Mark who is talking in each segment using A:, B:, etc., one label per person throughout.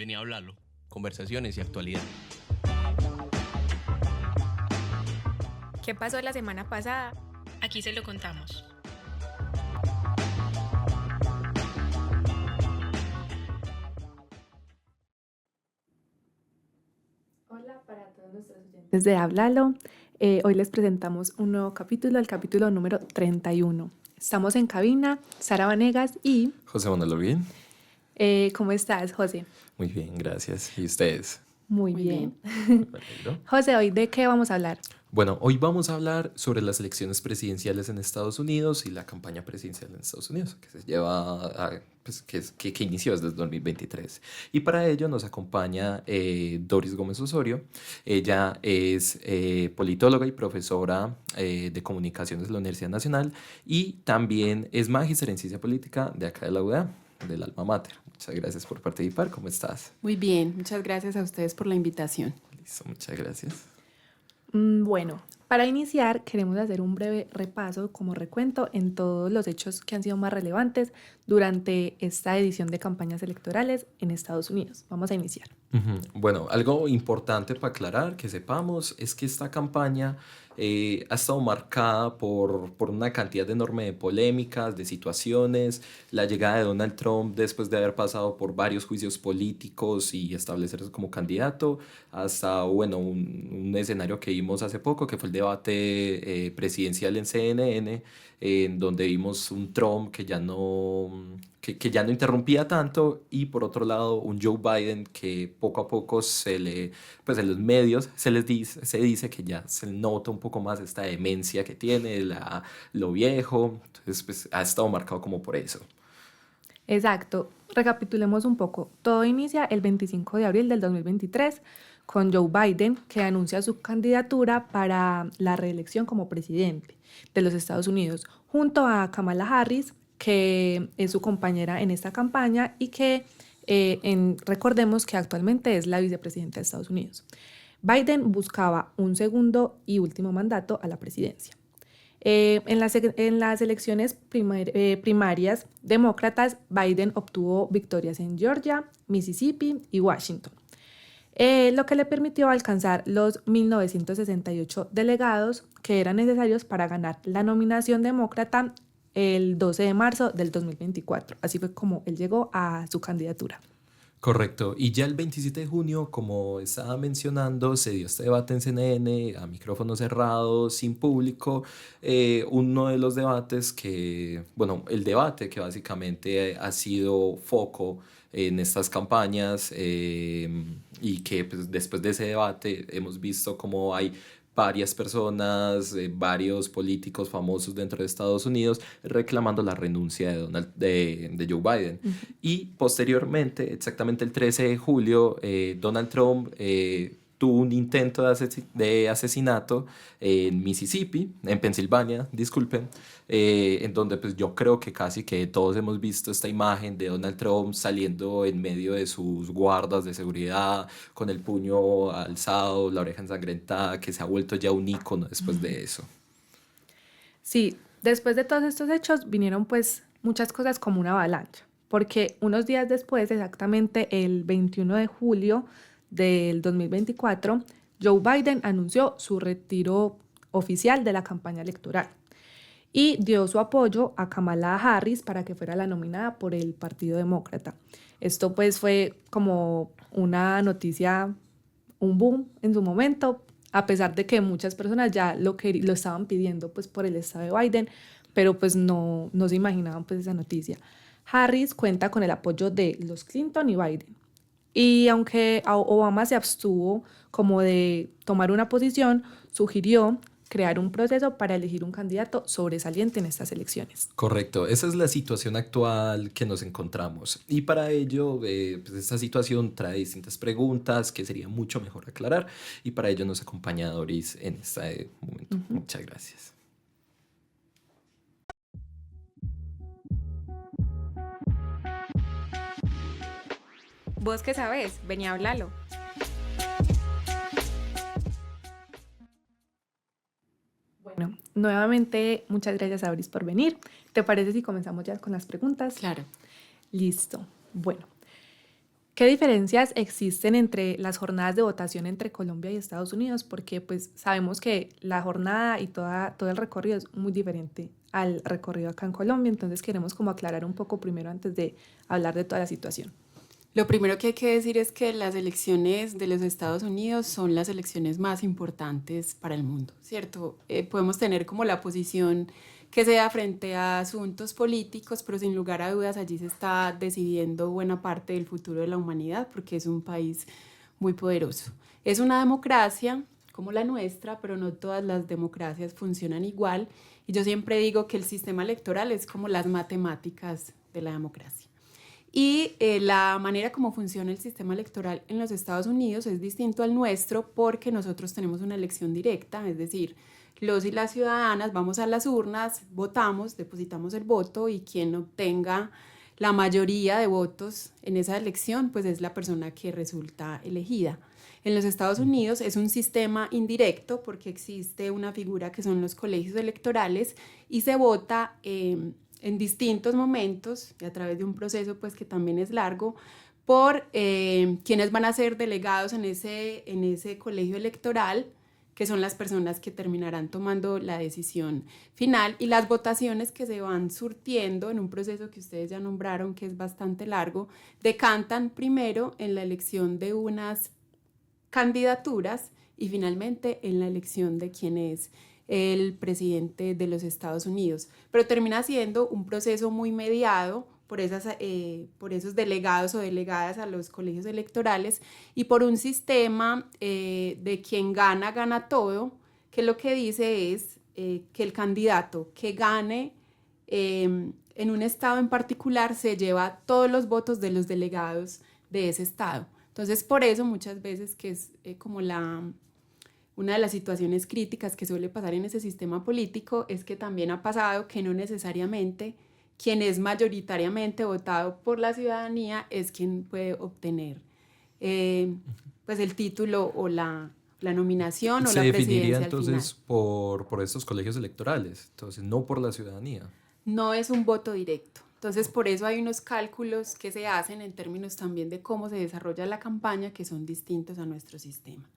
A: Ven y háblalo. Conversaciones y actualidad.
B: ¿Qué pasó la semana pasada? Aquí se lo contamos.
C: Hola para todos nuestros oyentes de Háblalo. Hoy les presentamos un nuevo capítulo, el capítulo número 31. Estamos en cabina, Sara Vanegas y...
D: José Manuel Olguín.
C: ¿Cómo estás, José?
D: Muy bien, gracias. ¿Y ustedes?
C: Muy bien.
D: Me alegro.
C: José, ¿hoy de qué vamos a hablar?
D: Bueno, hoy vamos a hablar sobre las elecciones presidenciales en Estados Unidos y la campaña presidencial en Estados Unidos, que se lleva que inició desde el 2023. Y para ello nos acompaña Doris Gómez Osorio. Ella es politóloga y profesora de comunicaciones de la Universidad Nacional y también es magíster en ciencia política de acá de la UDA, del Alma Mater. Muchas gracias por participar. ¿Cómo estás?
E: Muy bien, muchas gracias a ustedes por la invitación.
D: Listo, muchas gracias.
C: Bueno, para iniciar queremos hacer un breve repaso como recuento en todos los hechos que han sido más relevantes durante esta edición de campañas electorales en Estados Unidos. Vamos a iniciar.
D: Bueno, algo importante para aclarar, que sepamos, es que esta campaña ha estado marcada por una cantidad enorme de polémicas, de situaciones, la llegada de Donald Trump después de haber pasado por varios juicios políticos y establecerse como candidato, hasta, bueno, un escenario que vimos hace poco, que fue el debate presidencial en CNN, en donde vimos un Trump que ya no interrumpía tanto, y por otro lado un Joe Biden que poco a poco pues en los medios se dice que ya se nota un poco más esta demencia que tiene, lo viejo. Entonces pues ha estado marcado como por eso.
C: Exacto. Recapitulemos un poco. Todo inicia el 25 de abril del 2023 con Joe Biden, que anuncia su candidatura para la reelección como presidente de los Estados Unidos, junto a Kamala Harris, que es su compañera en esta campaña y que recordemos que actualmente es la vicepresidenta de Estados Unidos. Biden buscaba un segundo y último mandato a la presidencia. En las elecciones primarias demócratas, Biden obtuvo victorias en Georgia, Mississippi y Washington, lo que le permitió alcanzar los 1.968 delegados que eran necesarios para ganar la nominación demócrata el 12 de marzo del 2024. Así fue como él llegó a su candidatura.
D: Correcto, y ya el 27 de junio, como estaba mencionando, se dio este debate en CNN a micrófono cerrado, sin público, uno de los debates el debate que básicamente ha sido foco en estas campañas, y que pues, después de ese debate hemos visto cómo hay varias personas, varios políticos famosos dentro de Estados Unidos reclamando la renuncia de Joe Biden. Y posteriormente, exactamente el 13 de julio, Donald Trump tuvo un intento de asesinato en Mississippi, en Pensilvania, disculpen, en donde pues yo creo que casi que todos hemos visto esta imagen de Donald Trump saliendo en medio de sus guardas de seguridad, con el puño alzado, la oreja ensangrentada, que se ha vuelto ya un ícono después de eso.
C: Sí, después de todos estos hechos vinieron pues muchas cosas como una avalancha, porque unos días después, exactamente el 21 de julio del 2024, Joe Biden anunció su retiro oficial de la campaña electoral y dio su apoyo a Kamala Harris para que fuera la nominada por el Partido Demócrata. Esto pues fue como una noticia, un boom en su momento, a pesar de que muchas personas ya lo estaban pidiendo pues por el estado de Biden, pero pues no se imaginaban pues esa noticia. Harris cuenta con el apoyo de los Clinton y Biden. Y aunque Obama se abstuvo como de tomar una posición, sugirió crear un proceso para elegir un candidato sobresaliente en estas elecciones.
D: Correcto, esa es la situación actual que nos encontramos. Y para ello, pues esta situación trae distintas preguntas que sería mucho mejor aclarar. Y para ello nos acompaña Doris en este momento. Muchas gracias.
B: ¿Vos qué sabés? Ven y háblalo.
C: Bueno, nuevamente muchas gracias a Doris por venir. ¿Te parece si comenzamos ya con las preguntas?
E: Claro.
C: Listo. Bueno, ¿Qué diferencias existen entre las jornadas de votación entre Colombia y Estados Unidos? Porque pues sabemos que la jornada y todo el recorrido es muy diferente al recorrido acá en Colombia, entonces queremos como aclarar un poco primero antes de hablar de toda la situación.
E: Lo primero que hay que decir es que las elecciones de los Estados Unidos son las elecciones más importantes para el mundo, ¿cierto? Podemos tener como la posición que sea frente a asuntos políticos, pero sin lugar a dudas allí se está decidiendo buena parte del futuro de la humanidad porque es un país muy poderoso. Es una democracia como la nuestra, pero no todas las democracias funcionan igual y yo siempre digo que el sistema electoral es como las matemáticas de la democracia. Y la manera como funciona el sistema electoral en los Estados Unidos es distinto al nuestro porque nosotros tenemos una elección directa, es decir, los y las ciudadanas vamos a las urnas, votamos, depositamos el voto y quien obtenga la mayoría de votos en esa elección, pues es la persona que resulta elegida. En los Estados Unidos es un sistema indirecto porque existe una figura que son los colegios electorales y se vota en distintos momentos y a través de un proceso pues que también es largo por quienes van a ser delegados en ese colegio electoral, que son las personas que terminarán tomando la decisión final y las votaciones que se van surtiendo en un proceso que ustedes ya nombraron que es bastante largo, decantan primero en la elección de unas candidaturas y finalmente en la elección de quién es el presidente de los Estados Unidos, pero termina siendo un proceso muy mediado por esos delegados o delegadas a los colegios electorales y por un sistema de quien gana, gana todo, que lo que dice es que el candidato que gane en un estado en particular se lleva todos los votos de los delegados de ese estado. Entonces, por eso muchas veces que es como una de las situaciones críticas que suele pasar en ese sistema político es que también ha pasado que no necesariamente quien es mayoritariamente votado por la ciudadanía es quien puede obtener pues el título o la nominación o la presidencia.
D: Se definiría entonces por estos colegios electorales, entonces no por la ciudadanía.
E: No es un voto directo. Entonces, por eso hay unos cálculos que se hacen en términos también de cómo se desarrolla la campaña que son distintos a nuestro sistema.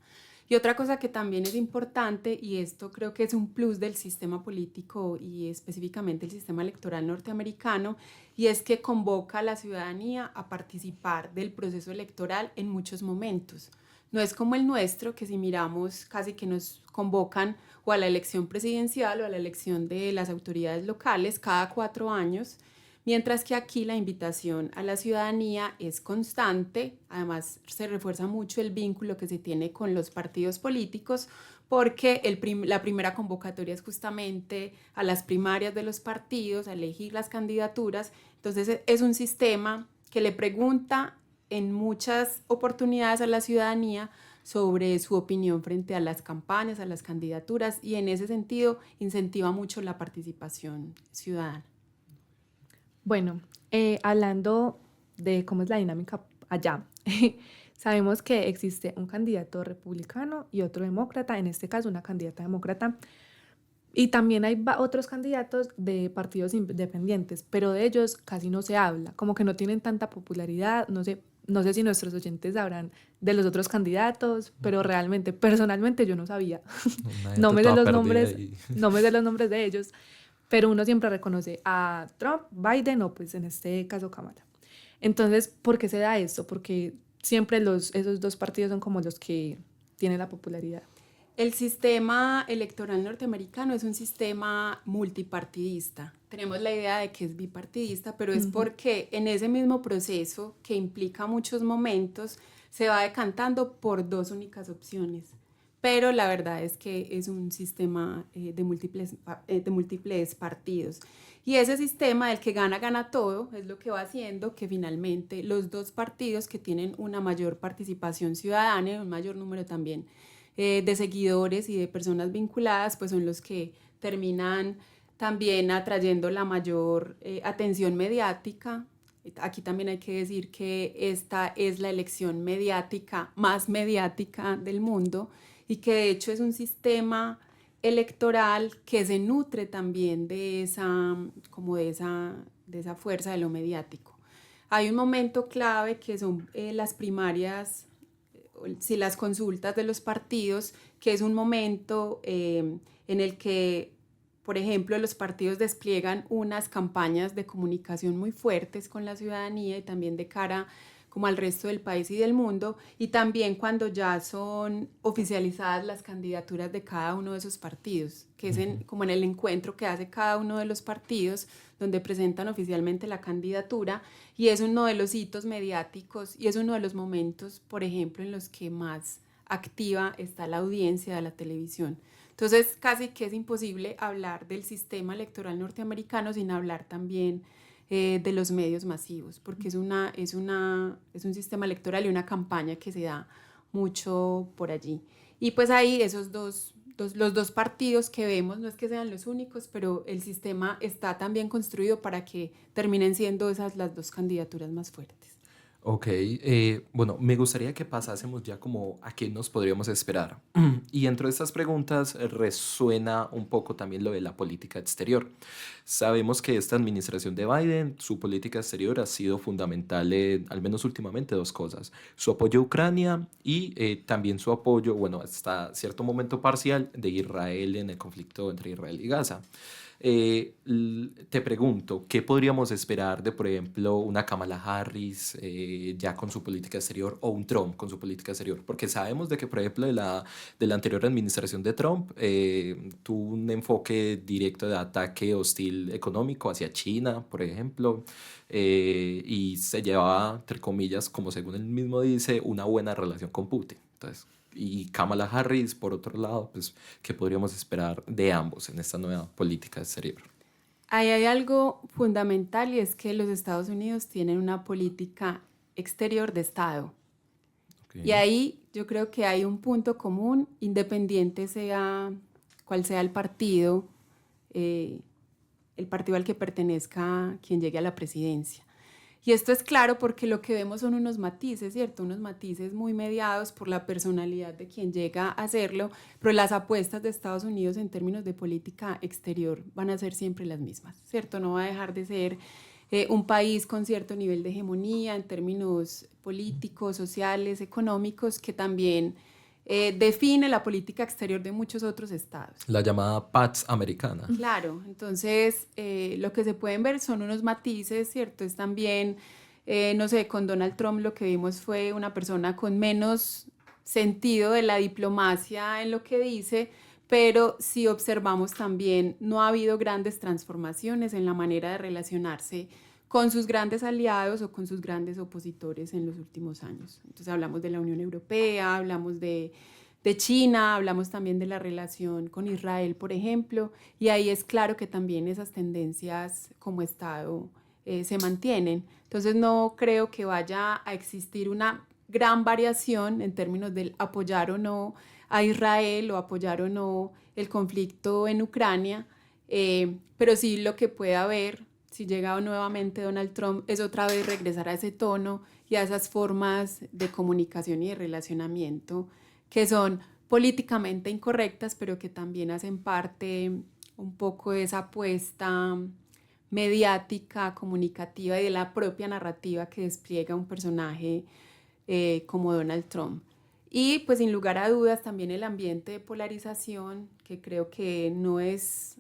E: Y otra cosa que también es importante, y esto creo que es un plus del sistema político y específicamente el sistema electoral norteamericano, y es que convoca a la ciudadanía a participar del proceso electoral en muchos momentos. No es como el nuestro, que si miramos casi que nos convocan o a la elección presidencial o a la elección de las autoridades locales cada 4 años, mientras que aquí la invitación a la ciudadanía es constante. Además se refuerza mucho el vínculo que se tiene con los partidos políticos porque la primera convocatoria es justamente a las primarias de los partidos, a elegir las candidaturas. Entonces es un sistema que le pregunta en muchas oportunidades a la ciudadanía sobre su opinión frente a las campañas, a las candidaturas y en ese sentido incentiva mucho la participación ciudadana.
C: Bueno, hablando de cómo es la dinámica allá, sabemos que existe un candidato republicano y otro demócrata, en este caso una candidata demócrata, y también hay otros candidatos de partidos independientes, pero de ellos casi no se habla, como que no tienen tanta popularidad, no sé si nuestros oyentes sabrán de los otros candidatos, pero realmente, personalmente yo no sabía, no me sé los nombres de ellos. Pero uno siempre reconoce a Trump, Biden o pues en este caso Kamala. Entonces, ¿por qué se da esto? Porque siempre esos dos partidos son como los que tienen la popularidad.
E: El sistema electoral norteamericano es un sistema multipartidista. Tenemos la idea de que es bipartidista, pero es porque en ese mismo proceso que implica muchos momentos se va decantando por 2 únicas opciones. Pero la verdad es que es un sistema de múltiples partidos. Y ese sistema del que gana, gana todo, es lo que va haciendo que finalmente los 2 partidos que tienen una mayor participación ciudadana y un mayor número también de seguidores y de personas vinculadas, pues son los que terminan también atrayendo la mayor atención mediática. Aquí también hay que decir que esta es la elección mediática más mediática del mundo y que de hecho es un sistema electoral que se nutre también de esa fuerza de lo mediático. hay un momento clave que son las primarias, si las consultas de los partidos, que es un momento en el que, por ejemplo, los partidos despliegan unas campañas de comunicación muy fuertes con la ciudadanía y también de cara como al resto del país y del mundo, y también cuando ya son oficializadas las candidaturas de cada uno de esos partidos, que es como en el encuentro que hace cada uno de los partidos, donde presentan oficialmente la candidatura, y es uno de los hitos mediáticos y es uno de los momentos, por ejemplo, en los que más activa está la audiencia de la televisión. Entonces, casi que es imposible hablar del sistema electoral norteamericano sin hablar también de los medios masivos, porque es un sistema electoral y una campaña que se da mucho por allí. Y pues ahí los dos partidos que vemos, no es que sean los únicos, pero el sistema está también construido para que terminen siendo esas las dos candidaturas más fuertes.
D: Ok, bueno, me gustaría que pasásemos ya como a qué nos podríamos esperar. Y dentro de estas preguntas resuena un poco también lo de la política exterior. Sabemos que esta administración de Biden, su política exterior ha sido fundamental en, al menos últimamente, dos cosas. Su apoyo a Ucrania y también su apoyo, bueno, hasta cierto momento parcial, de Israel en el conflicto entre Israel y Gaza. Te pregunto, ¿qué podríamos esperar de, por ejemplo, una Kamala Harris ya con su política exterior o un Trump con su política exterior? Porque sabemos de que, por ejemplo, de la anterior administración de Trump tuvo un enfoque directo de ataque hostil económico hacia China, por ejemplo, y se llevaba, entre comillas, como según él mismo dice, una buena relación con Putin. Entonces, y Kamala Harris, por otro lado, pues, ¿qué podríamos esperar de ambos en esta nueva política exterior?
E: Ahí hay algo fundamental y es que los Estados Unidos tienen una política exterior de Estado.
D: Okay.
E: Y ahí yo creo que hay un punto común, independiente sea cuál sea el partido al que pertenezca quien llegue a la presidencia. Y esto es claro porque lo que vemos son unos matices, ¿cierto? Unos matices muy mediados por la personalidad de quien llega a hacerlo, pero las apuestas de Estados Unidos en términos de política exterior van a ser siempre las mismas, ¿cierto? No va a dejar de ser un país con cierto nivel de hegemonía en términos políticos, sociales, económicos, que también define la política exterior de muchos otros estados.
D: La llamada Pax Americana.
E: Claro, entonces lo que se pueden ver son unos matices, ¿cierto? Es también, no sé, con Donald Trump lo que vimos fue una persona con menos sentido de la diplomacia en lo que dice, pero si observamos también no ha habido grandes transformaciones en la manera de relacionarse con sus grandes aliados o con sus grandes opositores en los últimos años. Entonces hablamos de la Unión Europea, hablamos de China, hablamos también de la relación con Israel, por ejemplo, y ahí es claro que también esas tendencias como Estado se mantienen. Entonces no creo que vaya a existir una gran variación en términos del apoyar o no a Israel o apoyar o no el conflicto en Ucrania, pero sí lo que puede haber, si llega nuevamente Donald Trump, es otra vez regresar a ese tono y a esas formas de comunicación y de relacionamiento que son políticamente incorrectas, pero que también hacen parte un poco de esa apuesta mediática, comunicativa y de la propia narrativa que despliega un personaje como Donald Trump. Y pues sin lugar a dudas también el ambiente de polarización, que creo que no es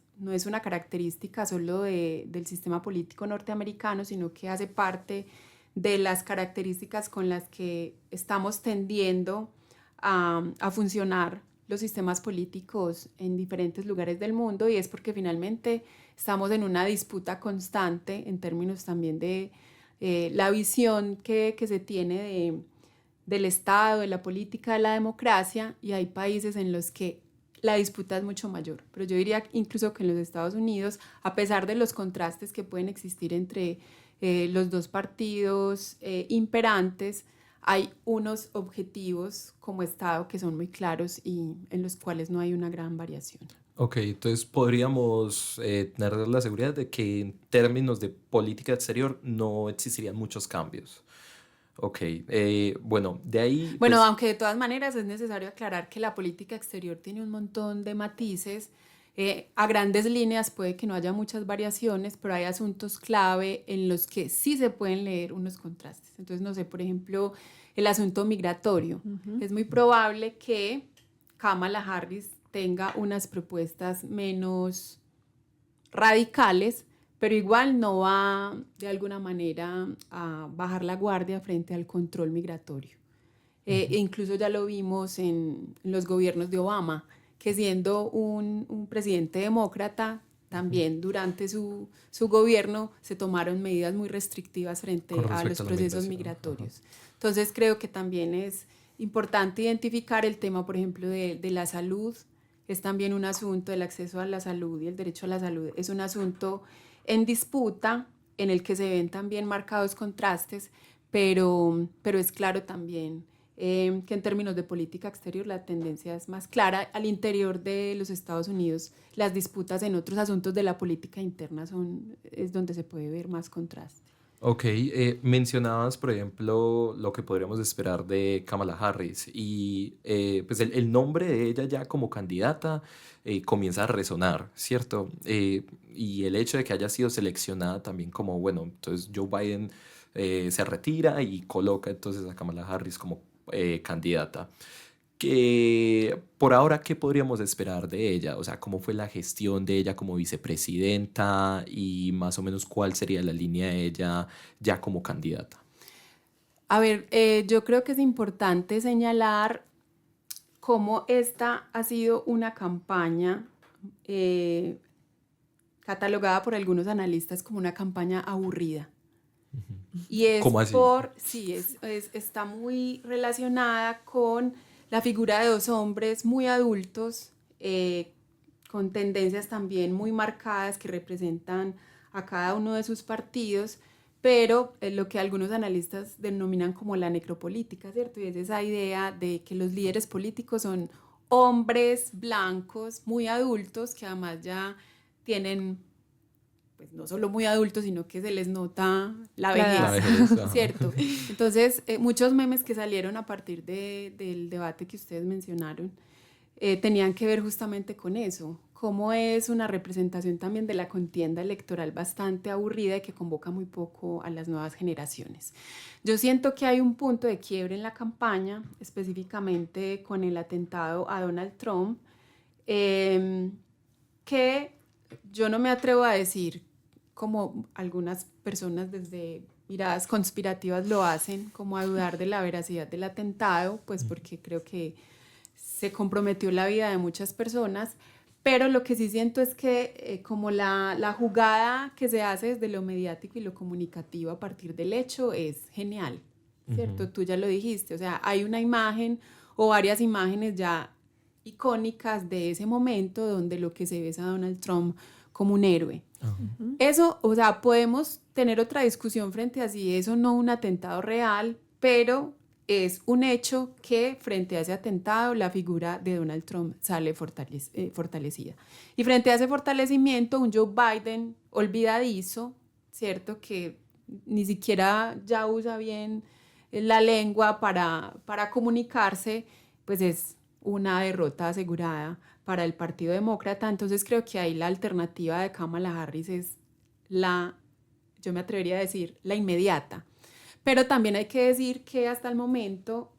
E: una característica solo del sistema político norteamericano, sino que hace parte de las características con las que estamos tendiendo a funcionar los sistemas políticos en diferentes lugares del mundo, y es porque finalmente estamos en una disputa constante en términos también de la visión que se tiene del Estado, de la política, de la democracia, y hay países en los que la disputa es mucho mayor. Pero yo diría incluso que en los Estados Unidos, a pesar de los contrastes que pueden existir entre los dos partidos imperantes, hay unos objetivos como Estado que son muy claros y en los cuales no hay una gran variación.
D: Ok, entonces podríamos tener la seguridad de que en términos de política exterior no existirían muchos cambios. Ok, bueno, de ahí...
E: Bueno,
D: pues,
E: aunque de todas maneras es necesario aclarar que la política exterior tiene un montón de matices A grandes líneas puede que no haya muchas variaciones, pero hay asuntos clave en los que sí se pueden leer unos contrastes. Entonces, no sé, por ejemplo, el asunto migratorio. Es muy probable que Kamala Harris tenga unas propuestas menos radicales, pero igual no va de alguna manera a bajar la guardia frente al control migratorio. Incluso ya lo vimos en los gobiernos de Obama, que siendo un presidente demócrata, también durante su gobierno se tomaron medidas muy restrictivas frente a los procesos migratorios. Entonces creo que también es importante identificar el tema, por ejemplo, de la salud. Es también un asunto del acceso a la salud y el derecho a la salud. Es un asunto en disputa en el que se ven también marcados contrastes, pero es claro también que en términos de política exterior la tendencia es más clara. Al interior de los Estados Unidos, las disputas en otros asuntos de la política interna es donde se puede ver más contraste.
D: Ok, mencionabas, por ejemplo, lo que podríamos esperar de Kamala Harris y pues el nombre de ella ya como candidata comienza a resonar, ¿cierto? Y el hecho de que haya sido seleccionada también como, bueno, entonces Joe Biden se retira y coloca entonces a Kamala Harris como candidata. Que por ahora, ¿qué podríamos esperar de ella? O sea, ¿cómo fue la gestión de ella como vicepresidenta y más o menos cuál sería la línea de ella ya como candidata?
E: A ver, yo creo que es importante señalar cómo esta ha sido una campaña catalogada por algunos analistas como una campaña aburrida. Y es
D: ¿Cómo así?
E: sí, está muy relacionada con la figura de dos hombres muy adultos, con tendencias también muy marcadas que representan a cada uno de sus partidos, pero lo que algunos analistas denominan como la necropolítica, ¿cierto? Y es esa idea de que los líderes políticos son hombres blancos muy adultos que además ya tienen, pues no solo muy adultos, sino que se les nota la vejez, ¿cierto? Entonces, muchos memes que salieron a partir del debate que ustedes mencionaron tenían que ver justamente con eso, cómo es una representación también de la contienda electoral bastante aburrida y que convoca muy poco a las nuevas generaciones. Yo siento que hay un punto de quiebre en la campaña, específicamente con el atentado a Donald Trump, que yo no me atrevo a decir, como algunas personas desde miradas conspirativas lo hacen, como a dudar de la veracidad del atentado, pues porque creo que se comprometió la vida de muchas personas, pero lo que sí siento es que como la jugada que se hace desde lo mediático y lo comunicativo a partir del hecho es genial, ¿cierto? Tú ya lo dijiste, o sea, hay una imagen o varias imágenes ya icónicas de ese momento donde lo que se ve es a Donald Trump como un héroe. Eso, o sea, podemos tener otra discusión frente a si eso no un atentado real, pero es un hecho que frente a ese atentado la figura de Donald Trump sale fortalecida. Y frente a ese fortalecimiento, un Joe Biden olvidadizo, ¿cierto? Que ni siquiera ya usa bien la lengua para comunicarse, pues es una derrota asegurada para el Partido Demócrata. Entonces creo que ahí la alternativa de Kamala Harris es yo me atrevería a decir, la inmediata. Pero también hay que decir que hasta el momento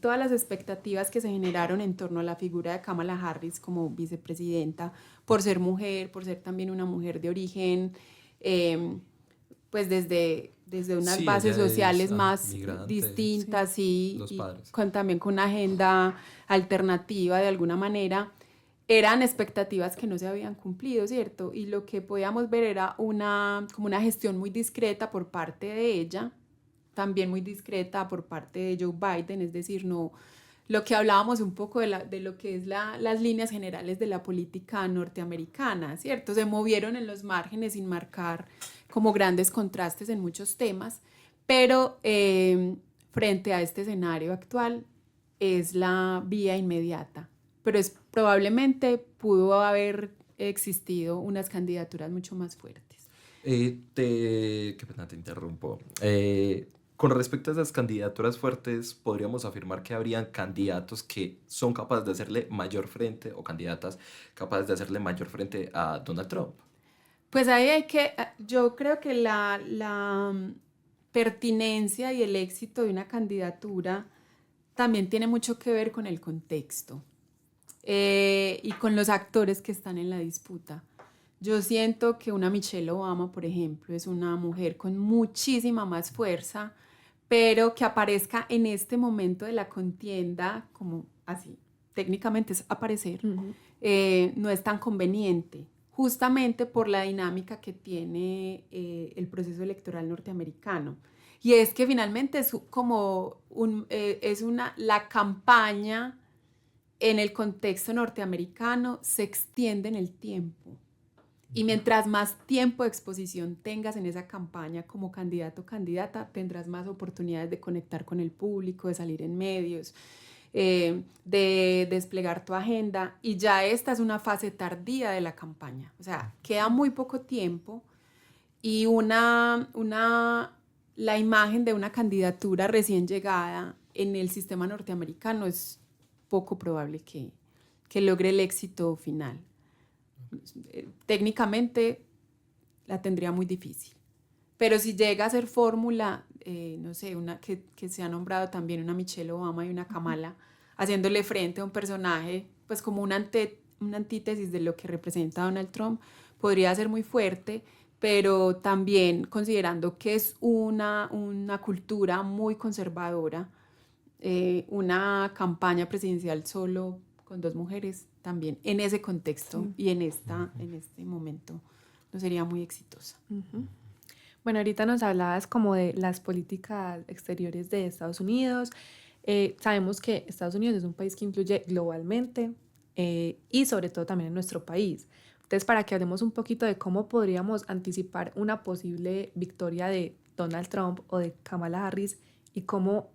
E: todas las expectativas que se generaron en torno a la figura de Kamala Harris como vicepresidenta, por ser mujer, por ser también una mujer de origen, pues desde unas bases sociales más distintas, sí, y también con una agenda alternativa de alguna manera, eran expectativas que no se habían cumplido, ¿cierto? Y lo que podíamos ver era como una gestión muy discreta por parte de ella, también muy discreta por parte de Joe Biden, es decir, no, lo que hablábamos un poco de lo que es las líneas generales de la política norteamericana, ¿cierto? Se movieron en los márgenes sin marcar como grandes contrastes en muchos temas, pero frente a este escenario actual es la vía inmediata, pero probablemente pudo haber existido unas candidaturas mucho más fuertes.
D: Qué pena te interrumpo. Con respecto a esas candidaturas fuertes, podríamos afirmar que habrían candidatos que son capaces de hacerle mayor frente o candidatas capaces de hacerle mayor frente a Donald Trump.
E: Pues ahí yo creo que pertinencia y el éxito de una candidatura también tiene mucho que ver con el contexto y con los actores que están en la disputa. Yo siento que una Michelle Obama, por ejemplo, es una mujer con muchísima más fuerza, pero que aparezca en este momento de la contienda, como así, técnicamente es aparecer, no es tan conveniente, justamente por la dinámica que tiene el proceso electoral norteamericano. Y es que finalmente es como la campaña en el contexto norteamericano se extiende en el tiempo. Y mientras más tiempo de exposición tengas en esa campaña como candidato o candidata, tendrás más oportunidades de conectar con el público, de salir en medios, de desplegar tu agenda. Y ya esta es una fase tardía de la campaña. O sea, queda muy poco tiempo y la imagen de una candidatura recién llegada en el sistema norteamericano es poco probable que logre el éxito final. Técnicamente la tendría muy difícil, pero si llega a ser fórmula, no sé, que se ha nombrado también una Michelle Obama y una Kamala, haciéndole frente a un personaje, pues como una antítesis de lo que representa Donald Trump, podría ser muy fuerte, pero también considerando que es una cultura muy conservadora, una campaña presidencial solo con 2 mujeres, también en ese contexto y en este momento no sería muy exitosa.
C: Bueno, ahorita nos hablabas como de las políticas exteriores de Estados Unidos. Sabemos que Estados Unidos es un país que influye globalmente y sobre todo también en nuestro país. Entonces, para que hablemos un poquito de cómo podríamos anticipar una posible victoria de Donald Trump o de Kamala Harris y cómo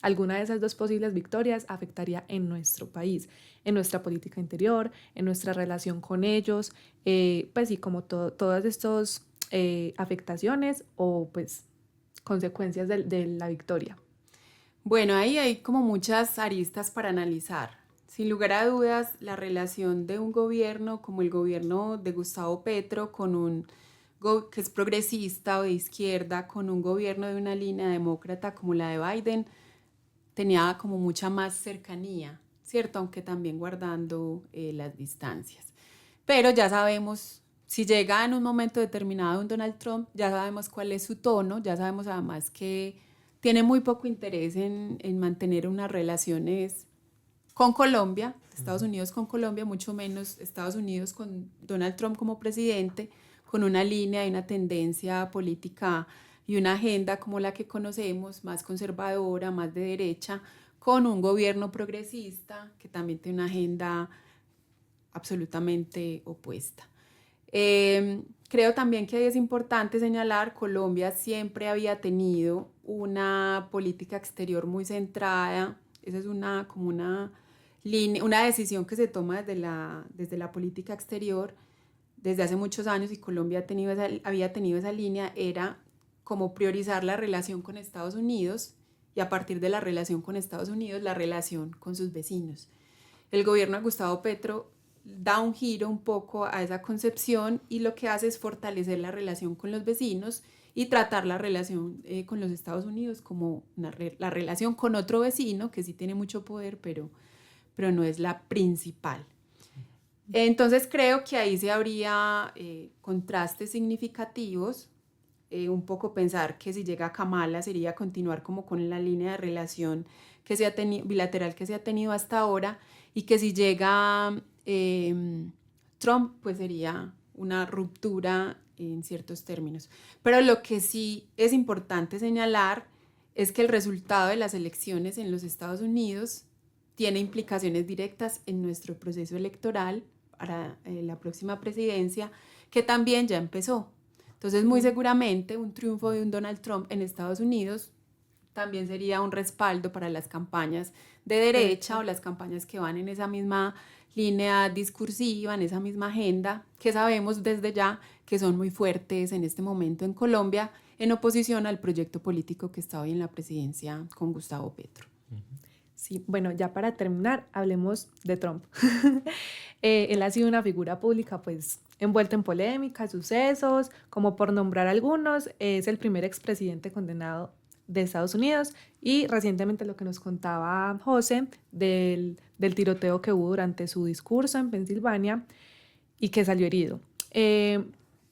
C: alguna de esas 2 posibles victorias afectaría en nuestro país, en nuestra política interior, en nuestra relación con ellos, pues sí, como todas estas afectaciones o pues consecuencias de la victoria.
E: Bueno, ahí hay como muchas aristas para analizar. Sin lugar a dudas, la relación de un gobierno como el gobierno de Gustavo Petro que es progresista o de izquierda, con un gobierno de una línea demócrata como la de Biden, tenía como mucha más cercanía, ¿cierto? Aunque también guardando las distancias. Pero ya sabemos, si llega en un momento determinado un Donald Trump, ya sabemos cuál es su tono, ya sabemos además que tiene muy poco interés en mantener unas relaciones con Colombia, Estados Unidos con Colombia, mucho menos Estados Unidos con Donald Trump como presidente, con una línea y una tendencia política y una agenda como la que conocemos, más conservadora, más de derecha, con un gobierno progresista que también tiene una agenda absolutamente opuesta. Creo también que es importante señalar, Colombia siempre había tenido una política exterior muy centrada, esa es una decisión que se toma desde la política exterior desde hace muchos años, y Colombia había tenido esa línea, era como priorizar la relación con Estados Unidos y a partir de la relación con Estados Unidos, la relación con sus vecinos. El gobierno de Gustavo Petro da un giro un poco a esa concepción y lo que hace es fortalecer la relación con los vecinos y tratar la relación con los Estados Unidos como la relación con otro vecino que sí tiene mucho poder, pero no es la principal. Entonces creo que ahí se habría contrastes significativos, un poco pensar que si llega Kamala sería continuar como con la línea de relación que se ha bilateral que se ha tenido hasta ahora, y que si llega Trump pues sería una ruptura en ciertos términos. Pero lo que sí es importante señalar es que el resultado de las elecciones en los Estados Unidos tiene implicaciones directas en nuestro proceso electoral para la próxima presidencia, que también ya empezó. Entonces, muy seguramente un triunfo de un Donald Trump en Estados Unidos también sería un respaldo para las campañas de derecha o las campañas que van en esa misma línea discursiva, en esa misma agenda, que sabemos desde ya que son muy fuertes en este momento en Colombia, en oposición al proyecto político que está hoy en la presidencia con Gustavo Petro.
C: Sí, bueno, ya para terminar, hablemos de Trump. Él ha sido una figura pública pues envuelta en polémica, sucesos, como por nombrar algunos, es el primer expresidente condenado de Estados Unidos y recientemente lo que nos contaba José del tiroteo que hubo durante su discurso en Pensilvania y que salió herido.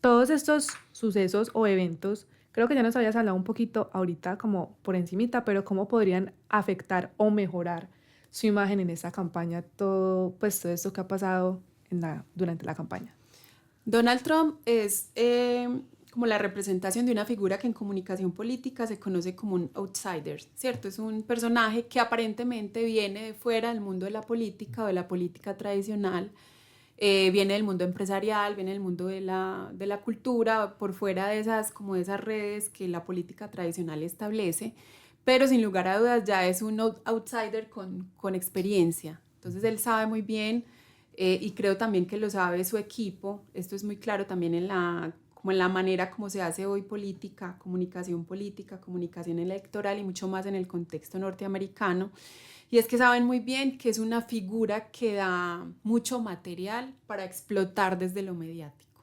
C: Todos estos sucesos o eventos, creo que ya nos habías hablado un poquito ahorita como por encimita, pero cómo podrían afectar o mejorar su imagen en esta campaña, todo esto que ha pasado durante la campaña.
E: Donald Trump es como la representación de una figura que en comunicación política se conoce como un outsider, ¿cierto? Es un personaje que aparentemente viene de fuera del mundo de la política o de la política tradicional, viene del mundo empresarial, viene del mundo de la cultura, por fuera de esas redes que la política tradicional establece, pero sin lugar a dudas ya es un outsider con experiencia. Entonces él sabe muy bien, y creo también que lo sabe su equipo. Esto es muy claro también en la manera como se hace hoy comunicación electoral y mucho más en el contexto norteamericano. Y es que saben muy bien que es una figura que da mucho material para explotar desde lo mediático.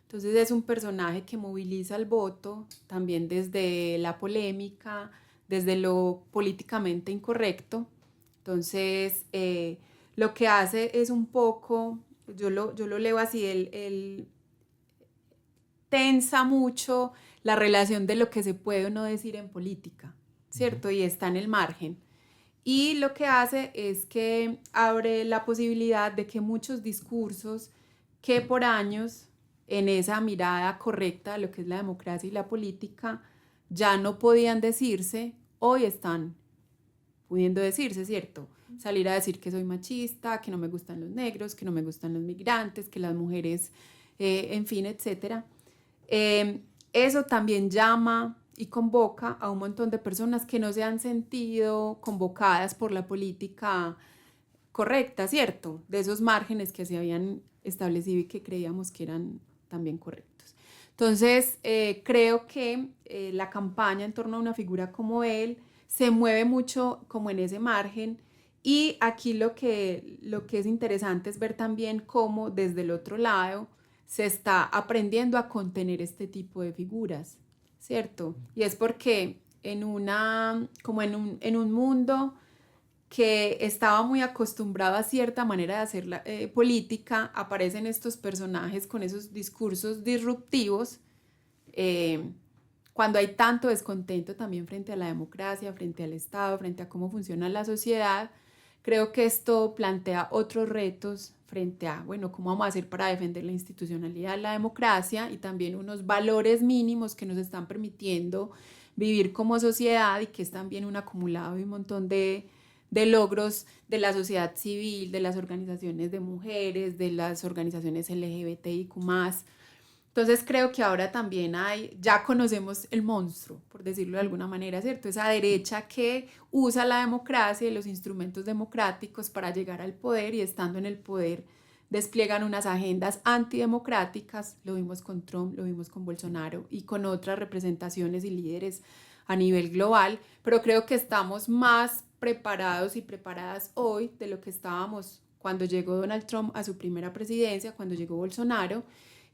E: Entonces es un personaje que moviliza el voto también desde la polémica, desde lo políticamente incorrecto. Entonces lo que hace es un poco, yo lo leo así, él tensa mucho la relación de lo que se puede o no decir en política, ¿cierto? Y está en el margen. Y lo que hace es que abre la posibilidad de que muchos discursos que por años en esa mirada correcta de lo que es la democracia y la política ya no podían decirse, hoy están pudiendo decirse, ¿cierto? Salir a decir que soy machista, que no me gustan los negros, que no me gustan los migrantes, que las mujeres, en fin, etcétera. Eso también llama y convoca a un montón de personas que no se han sentido convocadas por la política correcta, ¿cierto? De esos márgenes que se habían establecido y que creíamos que eran también correctos. Entonces, creo que la campaña en torno a una figura como él se mueve mucho como en ese margen, y aquí lo que es interesante es ver también cómo desde el otro lado se está aprendiendo a contener este tipo de figuras, ¿cierto? Y es porque en un mundo que estaba muy acostumbrado a cierta manera de hacer la política, aparecen estos personajes con esos discursos disruptivos, cuando hay tanto descontento también frente a la democracia, frente al Estado, frente a cómo funciona la sociedad. Creo que esto plantea otros retos frente a, bueno, cómo vamos a hacer para defender la institucionalidad, la democracia y también unos valores mínimos que nos están permitiendo vivir como sociedad, y que es también un acumulado y un montón de logros de la sociedad civil, de las organizaciones de mujeres, de las organizaciones LGBTIQ+. Entonces creo que ahora también ya conocemos el monstruo, por decirlo de alguna manera, ¿cierto? Esa derecha que usa la democracia y los instrumentos democráticos para llegar al poder, y estando en el poder despliegan unas agendas antidemocráticas. Lo vimos con Trump, lo vimos con Bolsonaro y con otras representaciones y líderes a nivel global, pero creo que estamos más preparados y preparadas hoy de lo que estábamos cuando llegó Donald Trump a su primera presidencia, cuando llegó Bolsonaro,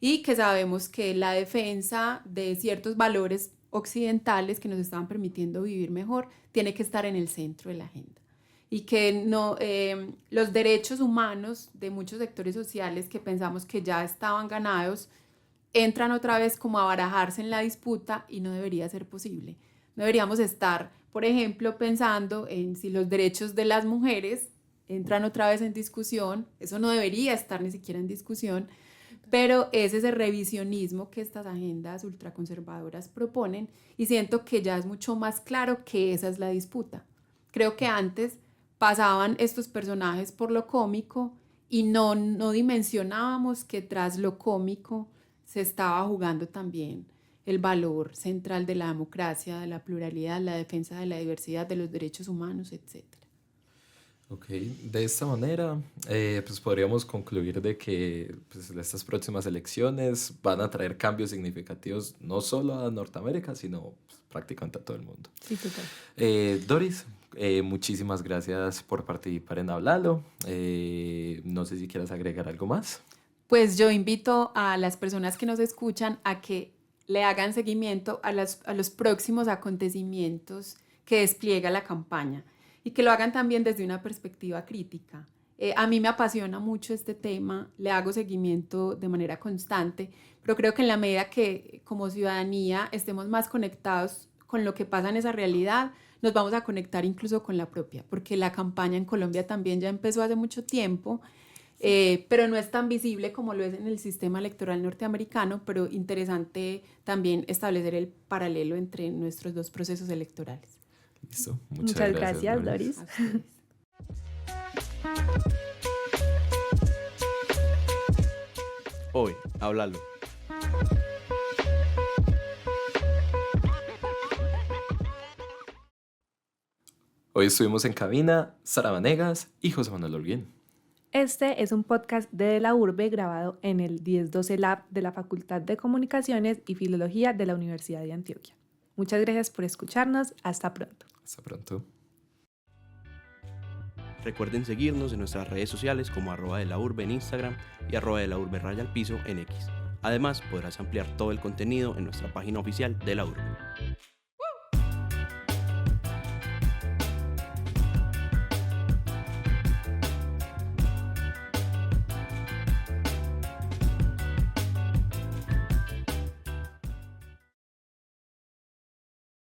E: y que sabemos que la defensa de ciertos valores occidentales que nos estaban permitiendo vivir mejor tiene que estar en el centro de la agenda, y que los derechos humanos de muchos sectores sociales que pensamos que ya estaban ganados entran otra vez como a barajarse en la disputa, y no debería ser posible. No deberíamos estar, por ejemplo, pensando en si los derechos de las mujeres entran otra vez en discusión. Eso no debería estar ni siquiera en discusión, pero es ese revisionismo que estas agendas ultraconservadoras proponen, y siento que ya es mucho más claro que esa es la disputa. Creo que antes pasaban estos personajes por lo cómico y no dimensionábamos que tras lo cómico se estaba jugando también el valor central de la democracia, de la pluralidad, la defensa de la diversidad, de los derechos humanos, etc.
D: Ok, de esta manera pues podríamos concluir de que pues, estas próximas elecciones van a traer cambios significativos no solo a Norteamérica, sino pues, prácticamente a todo el mundo.
C: Sí, total.
D: Doris, muchísimas gracias por participar en Hablalo. No sé si quieras agregar algo más.
E: Pues yo invito a las personas que nos escuchan a que le hagan seguimiento a los próximos acontecimientos que despliega la campaña y que lo hagan también desde una perspectiva crítica. A mí me apasiona mucho este tema, le hago seguimiento de manera constante, pero creo que en la medida que como ciudadanía estemos más conectados con lo que pasa en esa realidad, nos vamos a conectar incluso con la propia, porque la campaña en Colombia también ya empezó hace mucho tiempo, pero no es tan visible como lo es en el sistema electoral norteamericano, pero interesante también establecer el paralelo entre nuestros dos procesos electorales.
D: Listo.
C: Muchas gracias, Doris.
E: A ustedes.
A: Hoy, háblalo.
D: Hoy estuvimos en cabina Sara Vanegas y José Manuel Holguín.
C: Este es un podcast de la Urbe grabado en el 1012 Lab de la Facultad de Comunicaciones y Filología de la Universidad de Antioquia. Muchas gracias por escucharnos. Hasta pronto.
D: Hasta pronto.
A: Recuerden seguirnos en nuestras redes sociales como @delaurbe en Instagram y @delaurbe_al piso en X. Además, podrás ampliar todo el contenido en nuestra página oficial de la Urbe.